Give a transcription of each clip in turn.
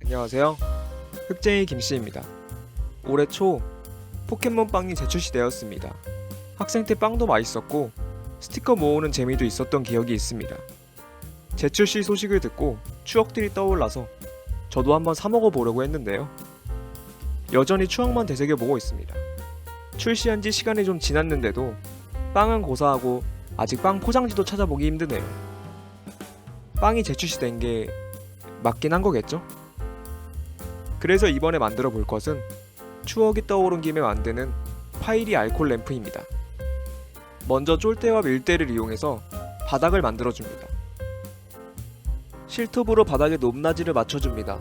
안녕하세요. 흑쟁이 김씨입니다. 올해 초 포켓몬 빵이 재출시되었습니다. 학생 때 빵도 맛있었고 스티커 모으는 재미도 있었던 기억이 있습니다. 재출시 소식을 듣고 추억들이 떠올라서 저도 한번 사 먹어보려고 했는데요. 여전히 추억만 되새겨보고 있습니다. 출시한 지 시간이 좀 지났는데도 빵은 고사하고 아직 빵 포장지도 찾아보기 힘드네요. 빵이 재출시된 게 맞긴 한 거겠죠? 그래서 이번에 만들어 볼 것은 추억이 떠오른 김에 만드는 파이리 알콜 램프입니다. 먼저 쫄대와 밀대를 이용해서 바닥을 만들어 줍니다. 실톱으로 바닥의 높낮이를 맞춰줍니다.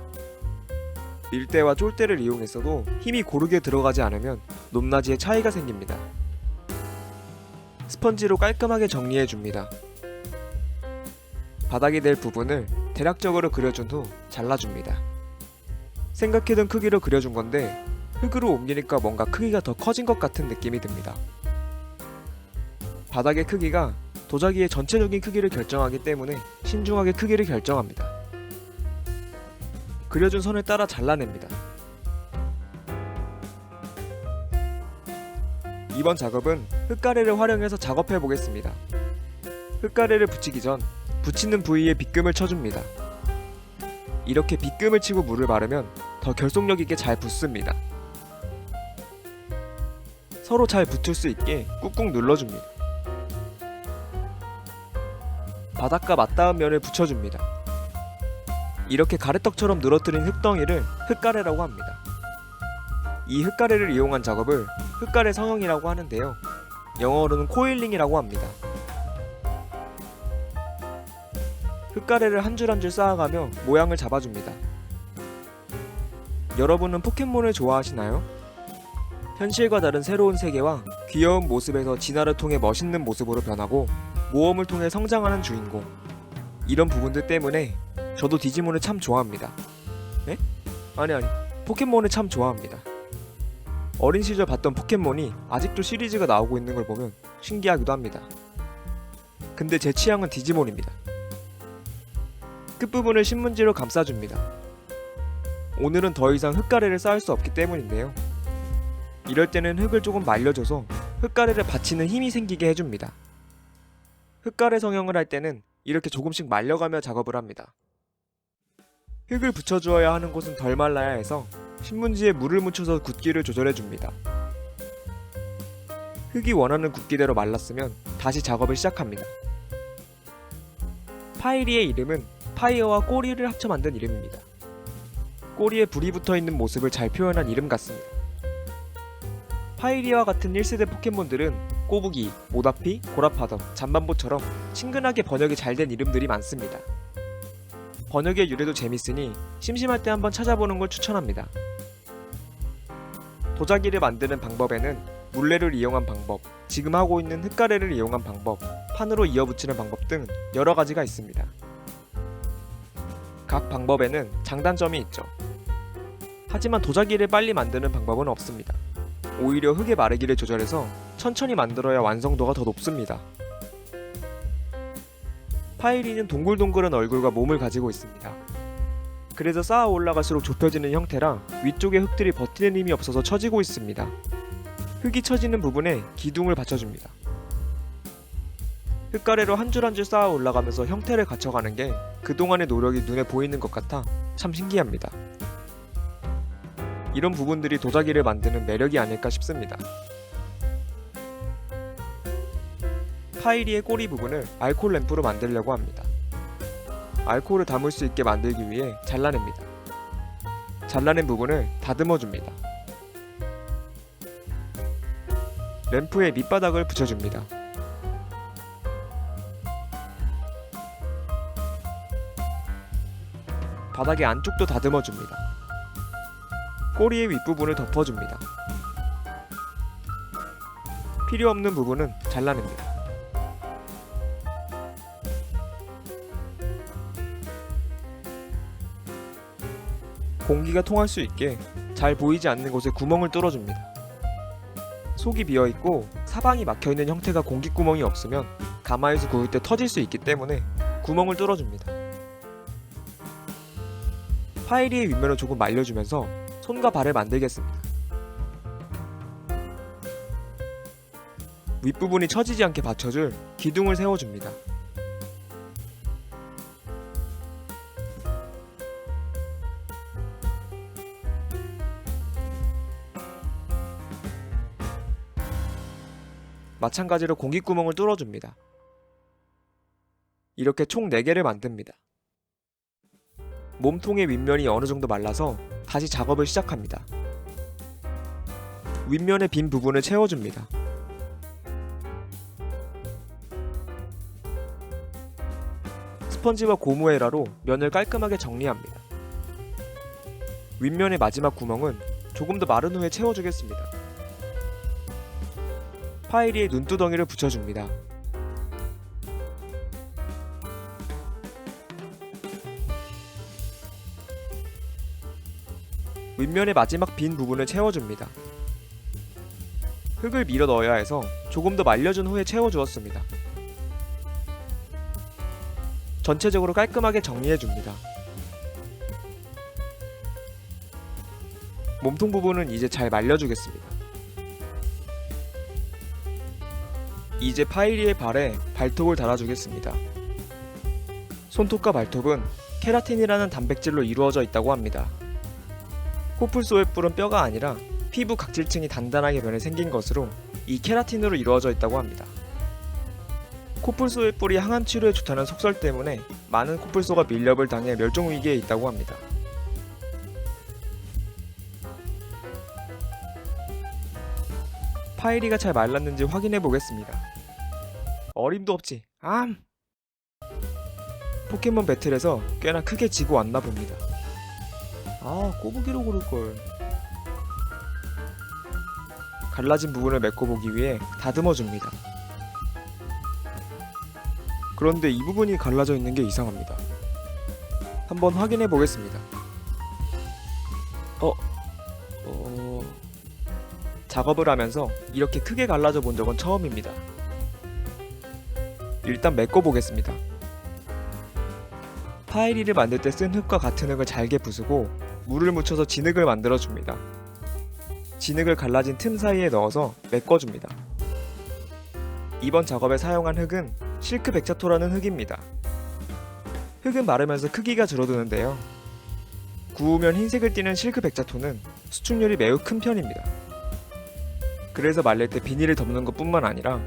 밀대와 쫄대를 이용해서도 힘이 고르게 들어가지 않으면 높낮이에 차이가 생깁니다. 스펀지로 깔끔하게 정리해 줍니다. 바닥이 될 부분을 대략적으로 그려준 후 잘라줍니다. 생각해둔 크기로 그려준 건데 흙으로 옮기니까 뭔가 크기가 더 커진 것 같은 느낌이 듭니다. 바닥의 크기가 도자기의 전체적인 크기를 결정하기 때문에 신중하게 크기를 결정합니다. 그려준 선을 따라 잘라냅니다. 이번 작업은 흙가래를 활용해서 작업해 보겠습니다. 흙가래를 붙이기 전 붙이는 부위에 빗금을 쳐줍니다. 이렇게 빗금을 치고 물을 바르면 더 결속력 있게 잘 붙습니다. 서로 잘 붙을 수 있게 꾹꾹 눌러줍니다. 바닥과 맞닿은 면을 붙여줍니다. 이렇게 가래떡처럼 늘어뜨린 흙덩이를 흙가래라고 합니다. 이 흙가래를 이용한 작업을 흙가래 성형이라고 하는데요. 영어로는 코일링이라고 합니다. 흙가래를 한 줄 한 줄 쌓아가며 모양을 잡아줍니다. 여러분은 포켓몬을 좋아하시나요? 현실과 다른 새로운 세계와 귀여운 모습에서 진화를 통해 멋있는 모습으로 변하고 모험을 통해 성장하는 주인공. 이런 부분들 때문에 저도 디지몬을 참 좋아합니다. 네? 아니 포켓몬을 참 좋아합니다. 어린 시절 봤던 포켓몬이 아직도 시리즈가 나오고 있는 걸 보면 신기하기도 합니다. 근데 제 취향은 디지몬입니다. 끝부분을 신문지로 감싸줍니다. 오늘은 더 이상 흙가래를 쌓을 수 없기 때문인데요. 이럴 때는 흙을 조금 말려줘서 흙가래를 받치는 힘이 생기게 해줍니다. 흙가래 성형을 할 때는 이렇게 조금씩 말려가며 작업을 합니다. 흙을 붙여주어야 하는 곳은 덜 말라야 해서 신문지에 물을 묻혀서 굵기를 조절해줍니다. 흙이 원하는 굵기대로 말랐으면 다시 작업을 시작합니다. 파이리의 이름은 파이어와 꼬리를 합쳐 만든 이름입니다. 꼬리에 불이 붙어있는 모습을 잘 표현한 이름 같습니다. 파이리와 같은 1세대 포켓몬들은 꼬부기, 모다피, 고라파덕, 잠반보처럼 친근하게 번역이 잘 된 이름들이 많습니다. 번역의 유래도 재밌으니 심심할 때 한번 찾아보는 걸 추천합니다. 도자기를 만드는 방법에는 물레를 이용한 방법, 지금 하고 있는 흙가래를 이용한 방법, 판으로 이어붙이는 방법 등 여러 가지가 있습니다. 각 방법에는 장단점이 있죠. 하지만 도자기를 빨리 만드는 방법은 없습니다. 오히려 흙의 마르기를 조절해서 천천히 만들어야 완성도가 더 높습니다. 파이리는 동글동글한 얼굴과 몸을 가지고 있습니다. 그래서 쌓아 올라갈수록 좁혀지는 형태라 위쪽의 흙들이 버티는 힘이 없어서 처지고 있습니다. 흙이 처지는 부분에 기둥을 받쳐줍니다. 흙가래로 한 줄 한 줄 쌓아 올라가면서 형태를 갖춰가는 게 그동안의 노력이 눈에 보이는 것 같아 참 신기합니다. 이런 부분들이 도자기를 만드는 매력이 아닐까 싶습니다. 파이리의 꼬리 부분을 알콜 램프로 만들려고 합니다. 알콜을 담을 수 있게 만들기 위해 잘라냅니다. 잘라낸 부분을 다듬어 줍니다. 램프의 밑바닥을 붙여줍니다. 바닥의 안쪽도 다듬어 줍니다. 꼬리의 윗부분을 덮어줍니다. 필요 없는 부분은 잘라냅니다. 공기가 통할 수 있게 잘 보이지 않는 곳에 구멍을 뚫어줍니다. 속이 비어있고 사방이 막혀있는 형태가 공기구멍이 없으면 가마에서 구울 때 터질 수 있기 때문에 구멍을 뚫어줍니다. 파이리의 윗면을 조금 말려주면서 손과 발을 만들겠습니다. 윗부분이 처지지 않게 받쳐줄 기둥을 세워줍니다. 마찬가지로 공기구멍을 뚫어줍니다. 이렇게 총 4개를 만듭니다. 몸통의 윗면이 어느 정도 말라서 다시 작업을 시작합니다. 윗면의 빈 부분을 채워줍니다. 스펀지와 고무에라로 면을 깔끔하게 정리합니다. 윗면의 마지막 구멍은 조금 더 마른 후에 채워주겠습니다. 파이리에 눈두덩이를 붙여줍니다. 윗면의 마지막 빈 부분을 채워줍니다. 흙을 밀어 넣어야 해서 조금 더 말려준 후에 채워주었습니다. 전체적으로 깔끔하게 정리해줍니다. 몸통 부분은 이제 잘 말려주겠습니다. 이제 파이리의 발에 발톱을 달아주겠습니다. 손톱과 발톱은 케라틴이라는 단백질로 이루어져 있다고 합니다. 코뿔소의 뿔은 뼈가 아니라 피부 각질층이 단단하게 변해 생긴 것으로 이 케라틴으로 이루어져 있다고 합니다. 코뿔소의 뿔이 항암 치료에 좋다는 속설 때문에 많은 코뿔소가 밀렵을 당해 멸종 위기에 있다고 합니다. 파이리가 잘 말랐는지 확인해 보겠습니다. 어림도 없지. 암! 포켓몬 배틀에서 꽤나 크게 지고 왔나 봅니다. 아, 꼬부기로 고를걸. 갈라진 부분을 메꿔보기 위해 다듬어줍니다. 그런데 이 부분이 갈라져 있는 게 이상합니다. 한번 확인해 보겠습니다. 작업을 하면서 이렇게 크게 갈라져 본 적은 처음입니다. 일단 메꿔보겠습니다. 파이리를 만들 때 쓴 흙과 같은 흙을 잘게 부수고 물을 묻혀서 진흙을 만들어줍니다. 진흙을 갈라진 틈 사이에 넣어서 메꿔줍니다. 이번 작업에 사용한 흙은 실크 백자토라는 흙입니다. 흙은 마르면서 크기가 줄어드는데요. 구우면 흰색을 띠는 실크 백자토는 수축률이 매우 큰 편입니다. 그래서 말릴 때 비닐을 덮는 것 뿐만 아니라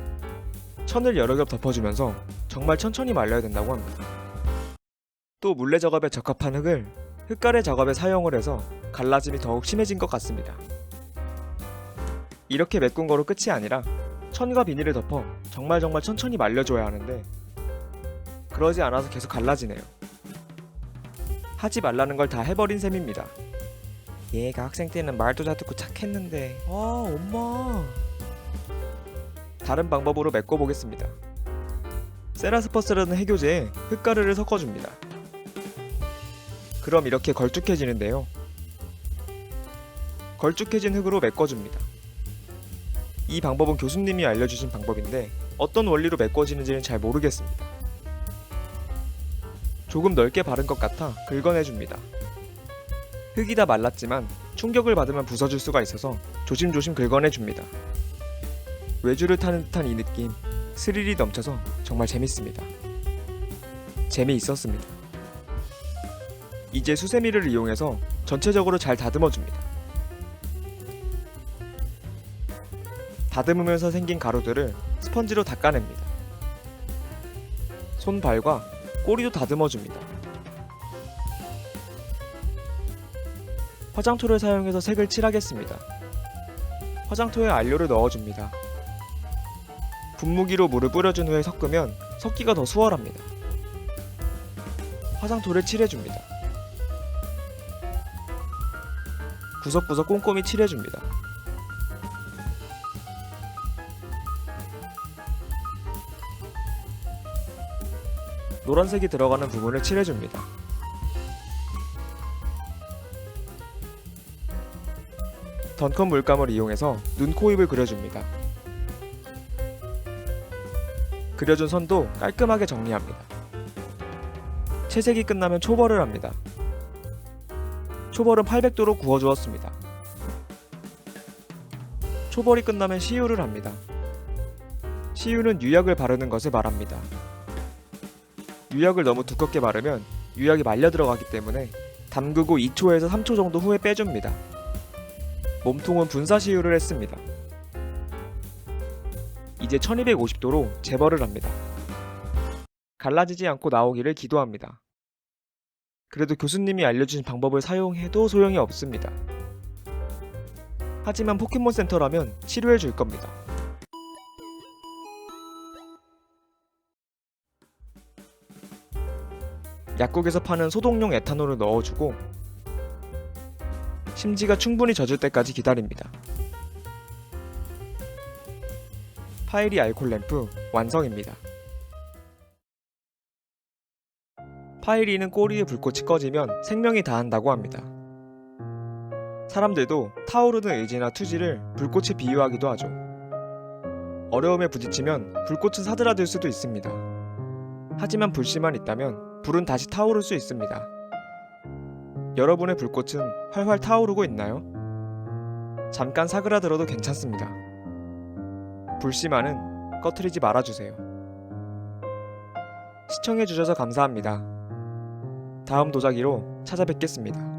천을 여러 겹 덮어주면서 정말 천천히 말려야 된다고 합니다. 또 물레 작업에 적합한 흙을 흙가래 작업에 사용을 해서 갈라짐이 더욱 심해진 것 같습니다. 이렇게 메꾼 거로 끝이 아니라 천과 비닐을 덮어 정말 천천히 말려줘야 하는데 그러지 않아서 계속 갈라지네요. 하지 말라는 걸 다 해버린 셈입니다. 얘가 학생 때는 말도 잘 듣고 착했는데. 아, 엄마. 다른 방법으로 메꿔보겠습니다. 세라스퍼스라는 해교제에 흙가루를 섞어줍니다. 그럼 이렇게 걸쭉해지는데요. 걸쭉해진 흙으로 메꿔줍니다. 이 방법은 교수님이 알려주신 방법인데 어떤 원리로 메꿔지는지는 잘 모르겠습니다. 조금 넓게 바른 것 같아 긁어내줍니다. 흙이 다 말랐지만 충격을 받으면 부서질 수가 있어서 조심조심 긁어내줍니다. 외주를 타는 듯한 이 느낌, 스릴이 넘쳐서 정말 재밌습니다. 재미있었습니다. 이제 수세미를 이용해서 전체적으로 잘 다듬어줍니다. 다듬으면서 생긴 가루들을 스펀지로 닦아냅니다. 손발과 꼬리도 다듬어줍니다. 화장토를 사용해서 색을 칠하겠습니다. 화장토에 안료를 넣어줍니다. 분무기로 물을 뿌려준 후에 섞으면 섞기가 더 수월합니다. 화장토를 칠해줍니다. 구석구석 꼼꼼히 칠해줍니다. 노란색이 들어가는 부분을 칠해줍니다. 던컨 물감을 이용해서 눈, 코, 입을 그려줍니다. 그려준 선도 깔끔하게 정리합니다. 채색이 끝나면 초벌을 합니다. 초벌은 800도로 구워주었습니다. 초벌이 끝나면 시유를 합니다. 시유는 유약을 바르는 것을 말합니다. 유약을 너무 두껍게 바르면 유약이 말려 들어가기 때문에 담그고 2초에서 3초 정도 후에 빼줍니다. 몸통은 분사 시유를 했습니다. 이제 1250도로 재벌을 합니다. 갈라지지 않고 나오기를 기도합니다. 그래도 교수님이 알려주신 방법을 사용해도 소용이 없습니다. 하지만 포켓몬 센터라면 치료해 줄 겁니다. 약국에서 파는 소독용 에탄올을 넣어주고 심지가 충분히 젖을 때까지 기다립니다. 파이리 알콜 램프 완성입니다. 파이리는 꼬리에 불꽃이 꺼지면 생명이 다한다고 합니다. 사람들도 타오르는 의지나 투지를 불꽃에 비유하기도 하죠. 어려움에 부딪히면 불꽃은 사드라들 수도 있습니다. 하지만 불씨만 있다면 불은 다시 타오를 수 있습니다. 여러분의 불꽃은 활활 타오르고 있나요? 잠깐 사그라들어도 괜찮습니다. 불씨만은 꺼트리지 말아주세요. 시청해주셔서 감사합니다. 다음 도자기로 찾아뵙겠습니다.